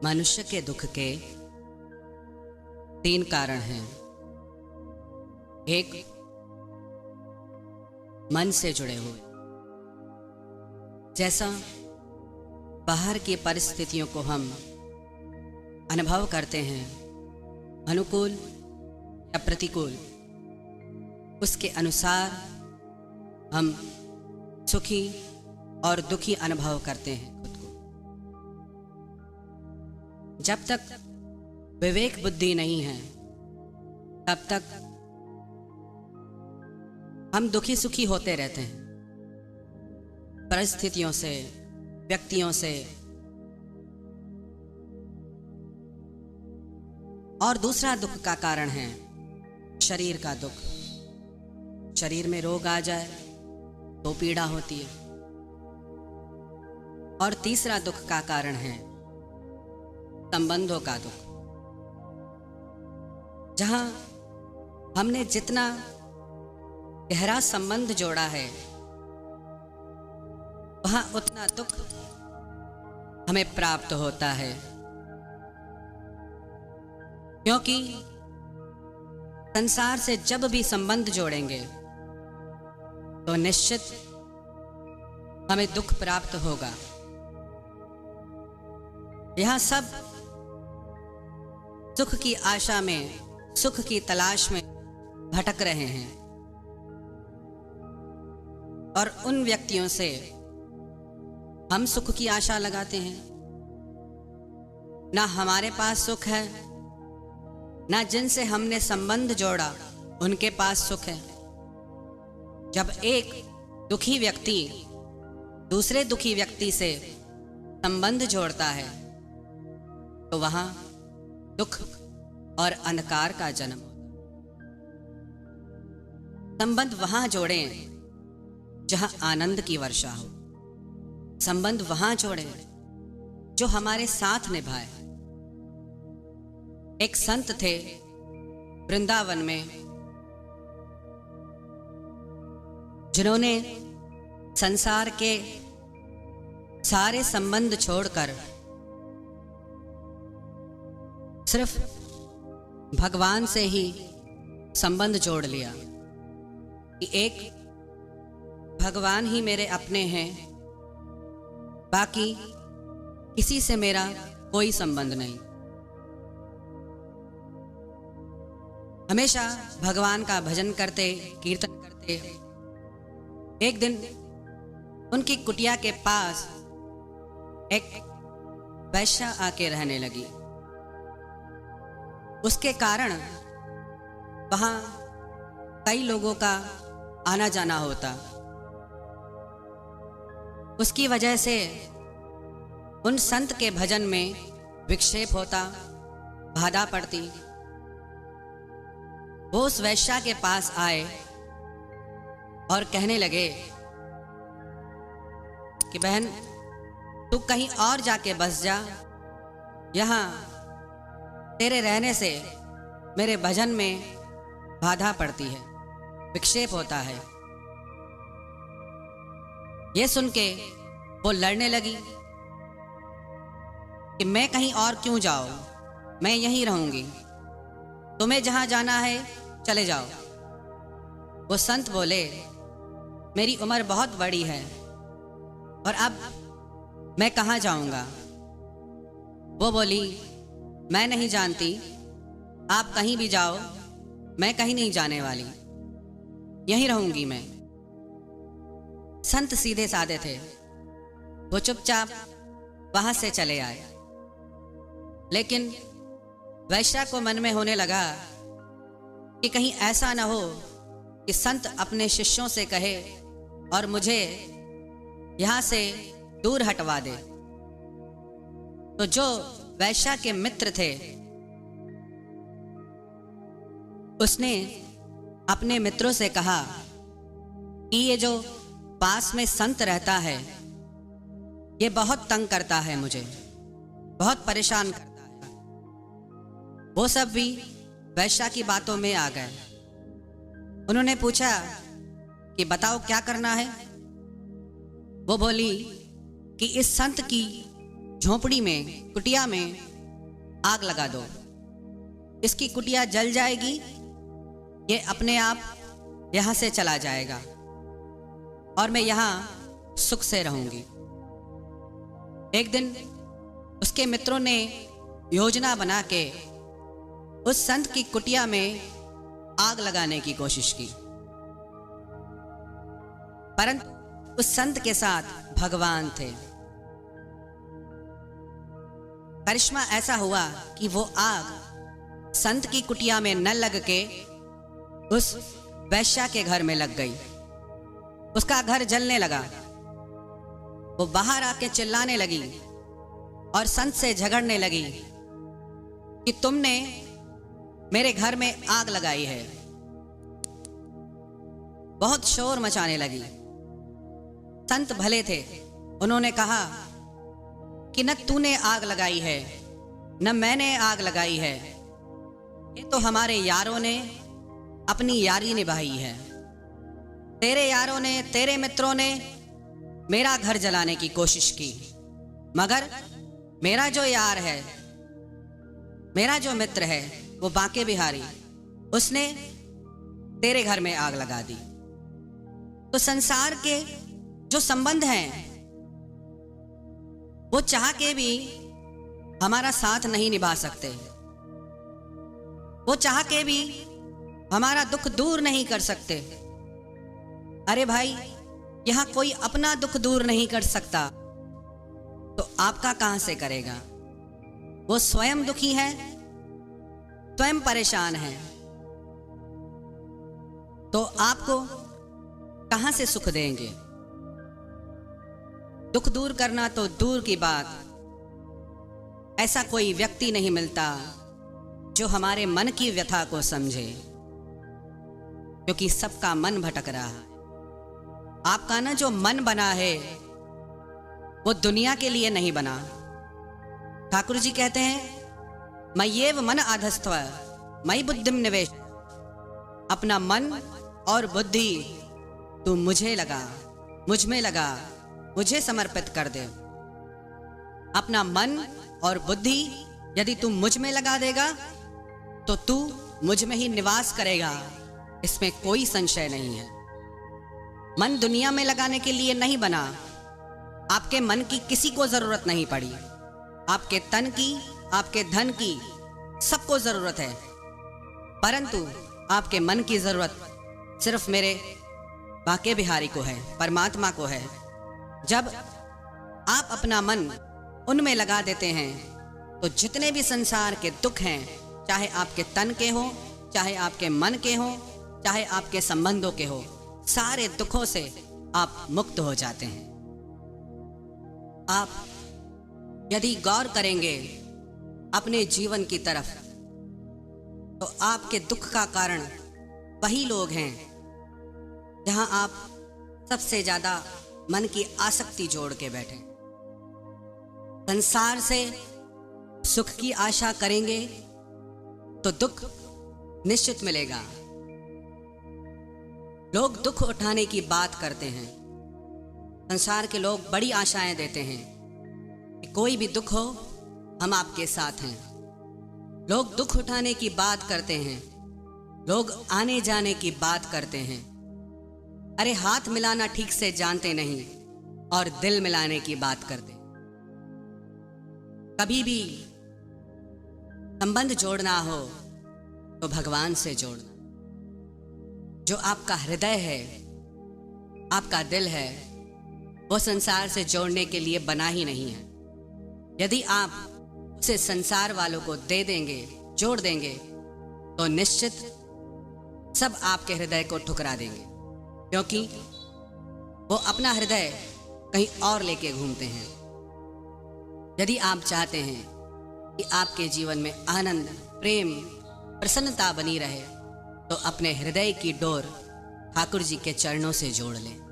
मनुष्य के दुख के तीन कारण हैं। एक, मन से जुड़े हुए, जैसा बाहर की परिस्थितियों को हम अनुभव करते हैं, अनुकूल या प्रतिकूल, उसके अनुसार हम सुखी और दुखी अनुभव करते हैं खुद को। जब तक विवेक बुद्धि नहीं है तब तक हम दुखी सुखी होते रहते हैं, परिस्थितियों से, व्यक्तियों से। और दूसरा दुख का कारण है शरीर का दुख। शरीर में रोग आ जाए तो पीड़ा होती है। और तीसरा दुख का कारण है संबंधों का दुख। जहां हमने जितना गहरा संबंध जोड़ा है वहां उतना दुख हमें प्राप्त होता है, क्योंकि संसार से जब भी संबंध जोड़ेंगे तो निश्चित हमें दुख प्राप्त होगा। यह सब सुख की आशा में, सुख की तलाश में भटक रहे हैं। और उन व्यक्तियों से हम सुख की आशा लगाते हैं। ना हमारे पास सुख है, ना जिनसे हमने संबंध जोड़ा उनके पास सुख है। जब एक दुखी व्यक्ति दूसरे दुखी व्यक्ति से संबंध जोड़ता है तो वहां दुख और अंधकार का जन्म होता है। संबंध वहां जोड़ें जहां आनंद की वर्षा हो। संबंध वहां जोड़ें जो हमारे साथ निभाए। एक संत थे वृंदावन में, जिन्होंने संसार के सारे संबंध छोड़कर सिर्फ भगवान से ही संबंध जोड़ लिया कि एक भगवान ही मेरे अपने हैं, बाकी किसी से मेरा कोई संबंध नहीं। हमेशा भगवान का भजन करते, कीर्तन करते। एक दिन उनकी कुटिया के पास एक वैश्या आके रहने लगी। उसके कारण वहां कई लोगों का आना जाना होता। उसकी वजह से उन संत के भजन में विक्षेप होता, बाधा पड़ती। वो उस वैश्या के पास आए और कहने लगे कि बहन, तू कहीं और जाके बस जा, यहां तेरे रहने से मेरे भजन में बाधा पड़ती है, विक्षेप होता है। ये सुन के वो लड़ने लगी कि मैं कहीं और क्यों जाऊं, मैं यहीं रहूंगी, तुम्हें जहां जाना है चले जाओ। वो संत बोले, मेरी उम्र बहुत बड़ी है और अब मैं कहां जाऊंगा। वो बोली, मैं नहीं जानती, आप कहीं भी जाओ, मैं कहीं नहीं जाने वाली, यहीं रहूंगी मैं। संत सीधे साधे थे, वो चुपचाप वहां से चले आए। लेकिन वैश्या को मन में होने लगा कि कहीं ऐसा ना हो कि संत अपने शिष्यों से कहे और मुझे यहां से दूर हटवा दे। तो जो वैश्या के मित्र थे उसने अपने मित्रों से कहा कि ये जो पास में संत रहता है ये बहुत तंग करता है, मुझे बहुत परेशान करता है। वो सब भी वैश्या की बातों में आ गए। उन्होंने पूछा कि बताओ क्या करना है। वो बोली कि इस संत की झोपड़ी में, कुटिया में आग लगा दो, इसकी कुटिया जल जाएगी, ये अपने आप यहां से चला जाएगा और मैं यहां सुख से रहूंगी। एक दिन उसके मित्रों ने योजना बना के उस संत की कुटिया में आग लगाने की कोशिश की, परंतु उस संत के साथ भगवान थे। करिश्मा ऐसा हुआ कि वो आग संत की कुटिया में न लग के उस वैश्या के घर में लग गई। उसका घर जलने लगा। वो बाहर आके चिल्लाने लगी और संत से झगड़ने लगी कि तुमने मेरे घर में आग लगाई है। बहुत शोर मचाने लगी। संत भले थे, उन्होंने कहा कि न तूने आग लगाई है न मैंने आग लगाई है, ये तो हमारे यारों ने अपनी यारी निभाई है। तेरे यारों ने, तेरे मित्रों ने मेरा घर जलाने की कोशिश की, मगर मेरा जो यार है, मेरा जो मित्र है, वो बांके बिहारी, उसने तेरे घर में आग लगा दी। तो संसार के जो संबंध हैं वो चाह के भी हमारा साथ नहीं निभा सकते। वो चाह के भी हमारा दुख दूर नहीं कर सकते। अरे भाई, यहां कोई अपना दुख दूर नहीं कर सकता तो आपका कहां से करेगा? वो स्वयं दुखी है, स्वयं परेशान है, तो आपको कहां से सुख देंगे? दुख दूर करना तो दूर की बात, ऐसा कोई व्यक्ति नहीं मिलता जो हमारे मन की व्यथा को समझे, क्योंकि सबका मन भटक रहा है। आपका ना जो मन बना है वो दुनिया के लिए नहीं बना। ठाकुर जी कहते हैं, मय्येव मन आधस्त्व मयि बुद्धिम निवेश। अपना मन और बुद्धि तू मुझे लगा, मुझ में लगा, मुझे समर्पित कर दे। अपना मन और बुद्धि यदि तू मुझ में लगा देगा तो तू मुझ में ही निवास करेगा, इसमें कोई संशय नहीं है। मन दुनिया में लगाने के लिए नहीं बना। आपके मन की किसी को जरूरत नहीं पड़ी। आपके तन की, आपके धन की सबको जरूरत है, परंतु आपके मन की जरूरत सिर्फ मेरे बांके बिहारी को है, परमात्मा को है। जब आप अपना मन उनमें लगा देते हैं तो जितने भी संसार के दुख हैं, चाहे आपके तन के हो, चाहे आपके मन के हो, चाहे आपके संबंधों के हो, सारे दुखों से आप मुक्त हो जाते हैं। आप यदि गौर करेंगे अपने जीवन की तरफ तो आपके दुख का कारण वही लोग हैं जहां आप सबसे ज्यादा मन की आसक्ति जोड़ के बैठे। संसार से सुख की आशा करेंगे तो दुख निश्चित मिलेगा। लोग दुख उठाने की बात करते हैं। संसार के लोग बड़ी आशाएं देते हैं कि कोई भी दुख हो हम आपके साथ हैं। लोग दुख उठाने की बात करते हैं, लोग आने जाने की बात करते हैं। अरे हाथ मिलाना ठीक से जानते नहीं और दिल मिलाने की बात करते। कभी भी संबंध जोड़ना हो तो भगवान से जोड़ना। जो आपका हृदय है, आपका दिल है, वो संसार से जोड़ने के लिए बना ही नहीं है। यदि आप उसे संसार वालों को दे देंगे, जोड़ देंगे, तो निश्चित सब आपके हृदय को ठुकरा देंगे, क्योंकि वो अपना हृदय कहीं और लेके घूमते हैं। यदि आप चाहते हैं कि आपके जीवन में आनंद, प्रेम, प्रसन्नता बनी रहे, तो अपने हृदय की डोर ठाकुर जी के चरणों से जोड़ लें।